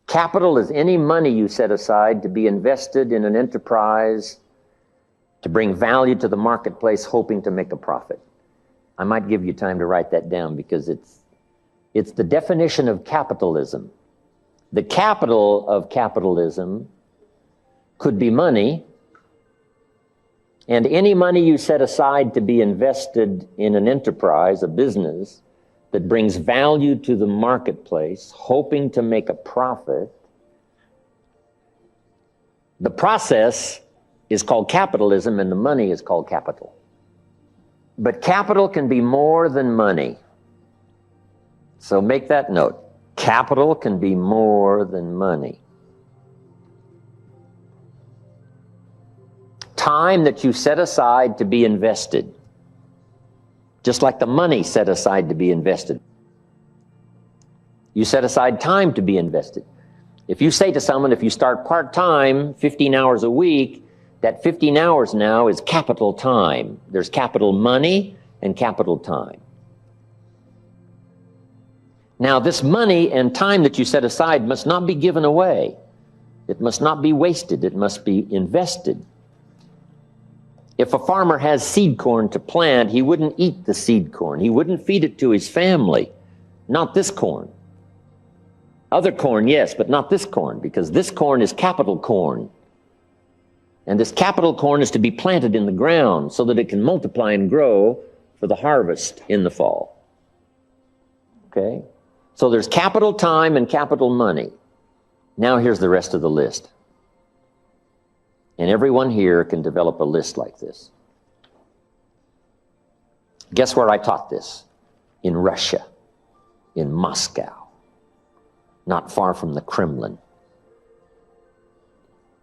Capital is any money you set aside to be invested in an enterprise to bring value to the marketplace, hoping to make a profit. I might give you time to write that down because it's the definition of capitalism. The capital of capitalism could be money, and any money you set aside to be invested in an enterprise, a business, that brings value to the marketplace, hoping to make a profit. The process is called capitalism, and the money is called capital. But capital can be more than money. So make that note. Capital can be more than money. Time that you set aside to be invested, just like the money set aside to be invested. You set aside time to be invested. If you say to someone, if you start part-time, 15 hours a week, that 15 hours now is capital time. There's capital money and capital time. Now, this money and time that you set aside must not be given away. It must not be wasted. It must be invested. If a farmer has seed corn to plant, he wouldn't eat the seed corn. He wouldn't feed it to his family. Not this corn. Other corn, yes, but not this corn, because this corn is capital corn. And this capital corn is to be planted in the ground so that it can multiply and grow for the harvest in the fall. Okay? So there's capital time and capital money. Now here's the rest of the list. And everyone here can develop a list like this. Guess where I taught this? In Russia, in Moscow, not far from the Kremlin.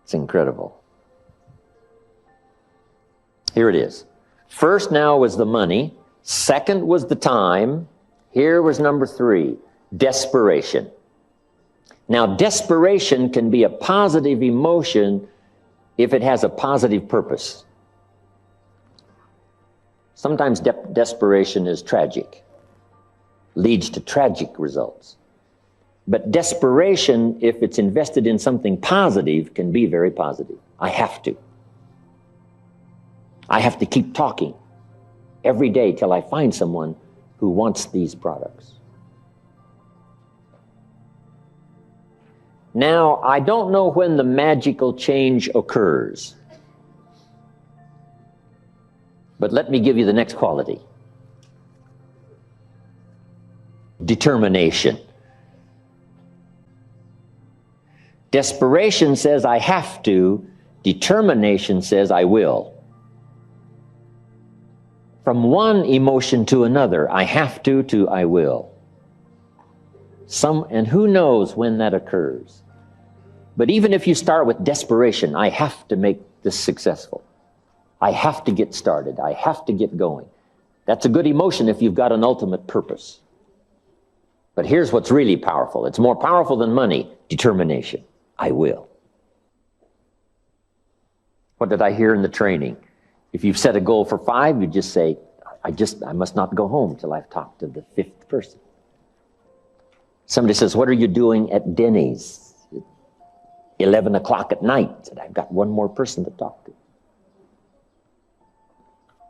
It's incredible. Here it is. First now was the money. Second was the time. Here was number 3, desperation. Now, desperation can be a positive emotion if it has a positive purpose. Sometimes desperation is tragic, leads to tragic results. But desperation, if it's invested in something positive, can be very positive. I have to keep talking every day till I find someone who wants these products. Now, I don't know when the magical change occurs, but let me give you the next quality. Determination. Desperation says I have to. Determination says I will. From one emotion to another, I have to I will. And who knows when that occurs? But even if you start with desperation, I have to make this successful. I have to get started. I have to get going. That's a good emotion if you've got an ultimate purpose. But here's what's really powerful. It's more powerful than money. Determination. I will. What did I hear in the training? If you've set a goal for 5, you just say, I must not go home till I've talked to the 5th person. Somebody says, what are you doing at Denny's? 11 o'clock at night. I said, I've got one more person to talk to.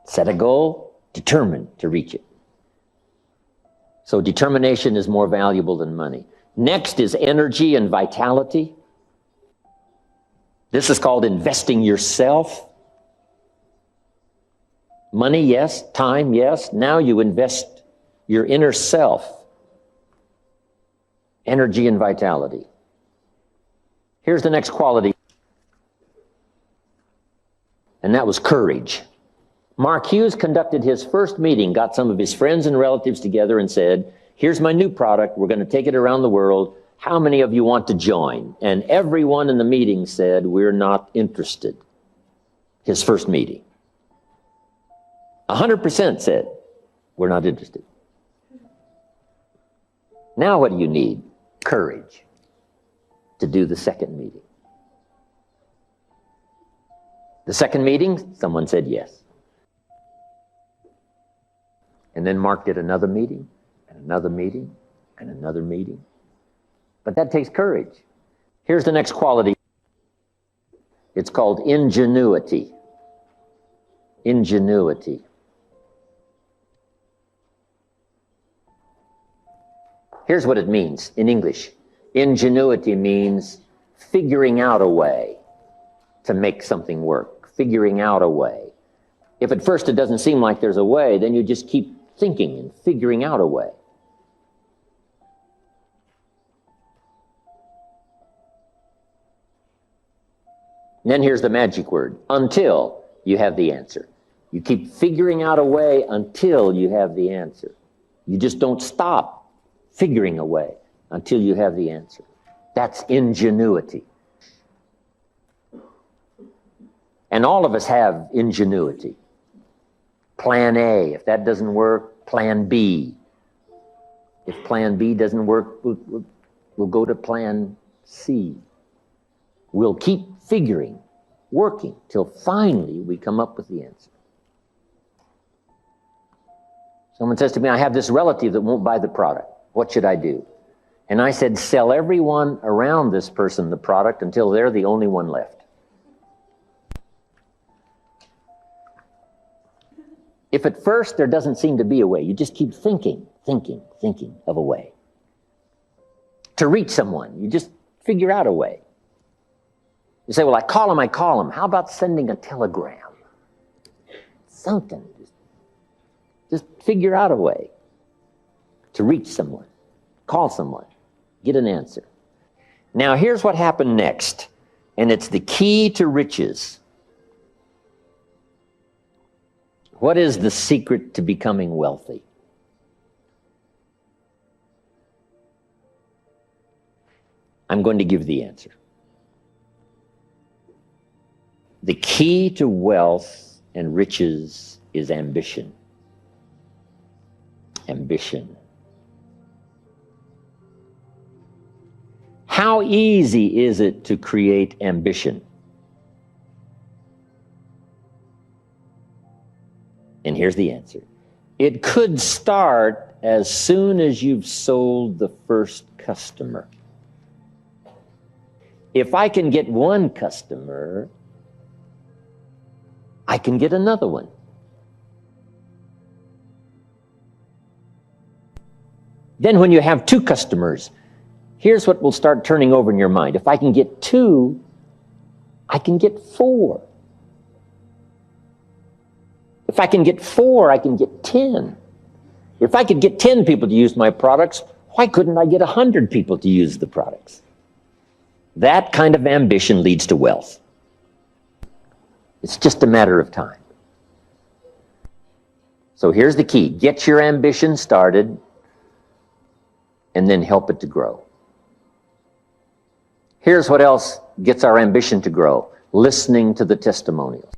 Set a goal, determined to reach it. So determination is more valuable than money. Next is energy and vitality. This is called investing yourself. Money, yes. Time, yes. Now you invest your inner self. Energy and vitality. Here's the next quality, and that was courage. Mark Hughes conducted his first meeting, got some of his friends and relatives together and said, here's my new product, we're going to take it around the world. How many of you want to join? And everyone in the meeting said, we're not interested. His first meeting. 100% said, we're not interested. Now what do you need? Courage to do the second meeting. The second meeting, someone said yes. And then Mark did another meeting, and another meeting, and another meeting. But that takes courage. Here's the next quality. It's called ingenuity. Ingenuity. Here's what it means in English. Ingenuity means figuring out a way to make something work, figuring out a way. If at first it doesn't seem like there's a way, then you just keep thinking and figuring out a way. And then here's the magic word, until you have the answer. You keep figuring out a way until you have the answer. You just don't stop figuring a way until you have the answer. That's ingenuity. And all of us have ingenuity. Plan A, if that doesn't work, plan B. If plan B doesn't work, we'll go to plan C. We'll keep figuring, working, till finally we come up with the answer. Someone says to me, I have this relative that won't buy the product. What should I do? And I said, sell everyone around this person the product until they're the only one left. If at first there doesn't seem to be a way, you just keep thinking of a way. To reach someone, you just figure out a way. You say, well, I call him. How about sending a telegram? Something. Just figure out a way to reach someone, call someone, get an answer. Now, here's what happened next, and it's the key to riches. What is the secret to becoming wealthy? I'm going to give the answer. The key to wealth and riches is ambition. Ambition. How easy is it to create ambition? And here's the answer. It could start as soon as you've sold the first customer. If I can get one customer, I can get another one. Then when you have two customers, here's what will start turning over in your mind. If I can get two, I can get four. If I can get four, I can get 10. If I could get 10 people to use my products, why couldn't I get 100 people to use the products? That kind of ambition leads to wealth. It's just a matter of time. So here's the key. Get your ambition started and then help it to grow. Here's what else gets our ambition to grow. Listening to the testimonials.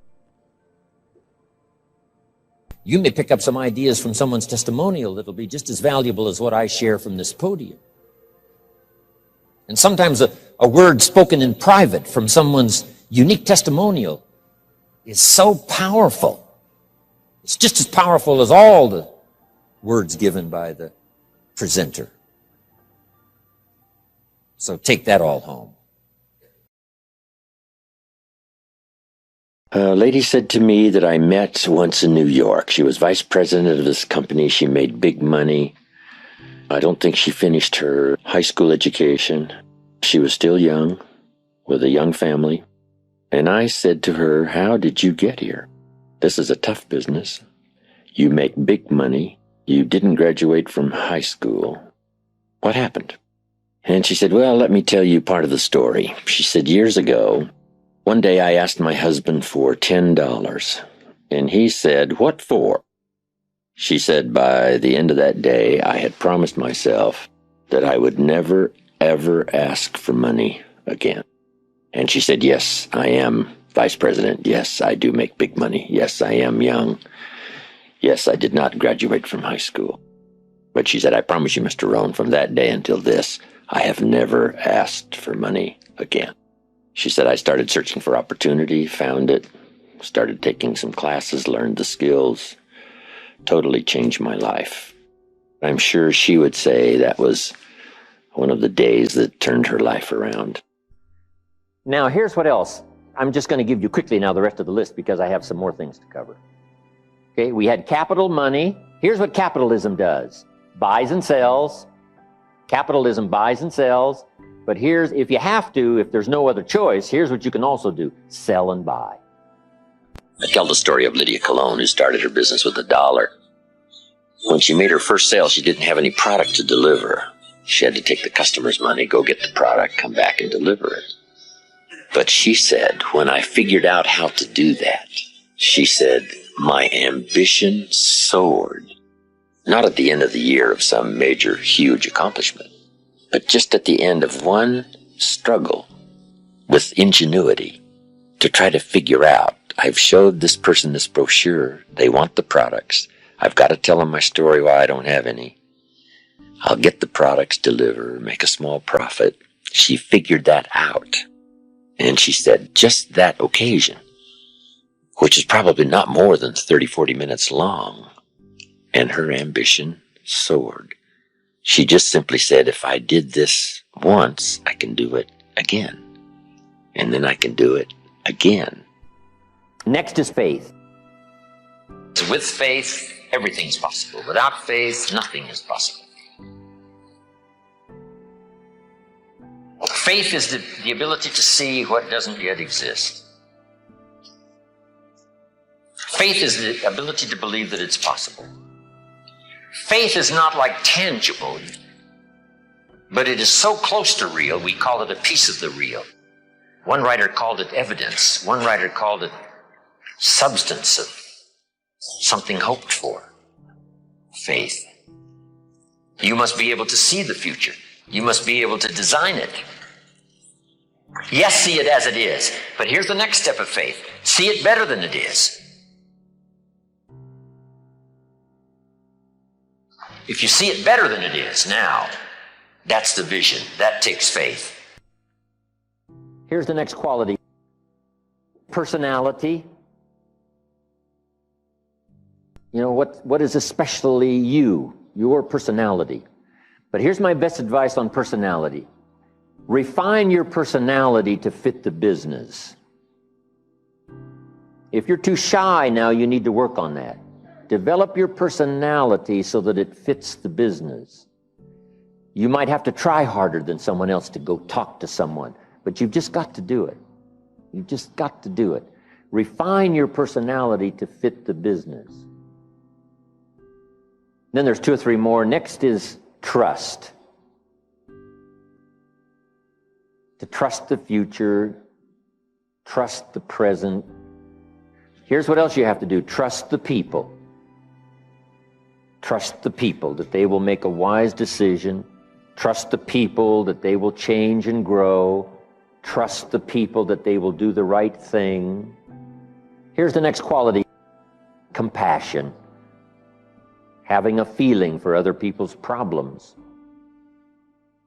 You may pick up some ideas from someone's testimonial that'll be just as valuable as what I share from this podium. And sometimes a word spoken in private from someone's unique testimonial is so powerful. It's just as powerful as all the words given by the presenter. So take that all home. A lady said to me that I met once in New York. She was vice president of this company. She made big money. I don't think she finished her high school education. She was still young, with a young family. And I said to her, how did you get here? This is a tough business. You make big money. You didn't graduate from high school. What happened? And she said, well, let me tell you part of the story. She said, years ago, one day I asked my husband for $10, and he said, what for? She said, by the end of that day, I had promised myself that I would never, ever ask for money again. And she said, yes, I am vice president. Yes, I do make big money. Yes, I am young. Yes, I did not graduate from high school. But she said, I promise you, Mr. Rohn, from that day until this, I have never asked for money again. She said, I started searching for opportunity, found it, started taking some classes, learned the skills, totally changed my life. I'm sure she would say that was one of the days that turned her life around. Now, here's what else. I'm just going to give you quickly now the rest of the list because I have some more things to cover. Okay, we had capital, money. Here's what capitalism does. Buys and sells. Capitalism buys and sells. But here's, if you have to, if there's no other choice, here's what you can also do. Sell and buy. I tell the story of Lydia Cologne, who started her business with $1. When she made her first sale, she didn't have any product to deliver. She had to take the customer's money, go get the product, come back and deliver it. But she said, when I figured out how to do that, she said, my ambition soared. Not at the end of the year of some major, huge accomplishment, but just at the end of one struggle with ingenuity to try to figure out, I've showed this person this brochure, they want the products, I've got to tell them my story why I don't have any. I'll get the products, deliver, make a small profit. She figured that out. And she said, just that occasion, which is probably not more than 30, 40 minutes long, and her ambition soared. She just simply said, if I did this once, I can do it again. And then I can do it again. Next is faith. With faith, everything's possible. Without faith, nothing is possible. Faith is the ability to see what doesn't yet exist. Faith is the ability to believe that it's possible. Faith is not like tangible, but it is so close to real, we call it a piece of the real. One writer called it evidence. One writer called it substance of something hoped for. Faith. You must be able to see the future. You must be able to design it. Yes, see it as it is. But here's the next step of faith. See it better than it is. If you see it better than it is now, that's the vision. That takes faith. Here's the next quality. Personality. You know, what is especially you, your personality. But here's my best advice on personality. Refine your personality to fit the business. If you're too shy now, you need to work on that. Develop your personality so that it fits the business. You might have to try harder than someone else to go talk to someone, but you've just got to do it. You've just got to do it. Refine your personality to fit the business. Then there's 2 or 3 more. Next is trust. To trust the future, trust the present. Here's what else you have to do. Trust the people. Trust the people that they will make a wise decision. Trust the people that they will change and grow. Trust the people that they will do the right thing. Here's the next quality. Compassion. Having a feeling for other people's problems.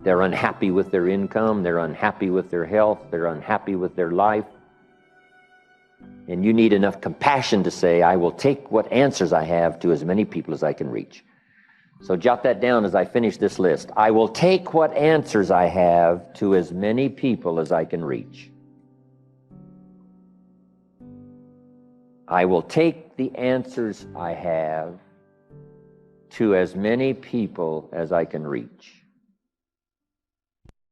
They're unhappy with their income. They're unhappy with their health. They're unhappy with their life. And you need enough compassion to say, I will take what answers I have to as many people as I can reach. So jot that down as I finish this list. I will take what answers I have to as many people as I can reach. I will take the answers I have to as many people as I can reach.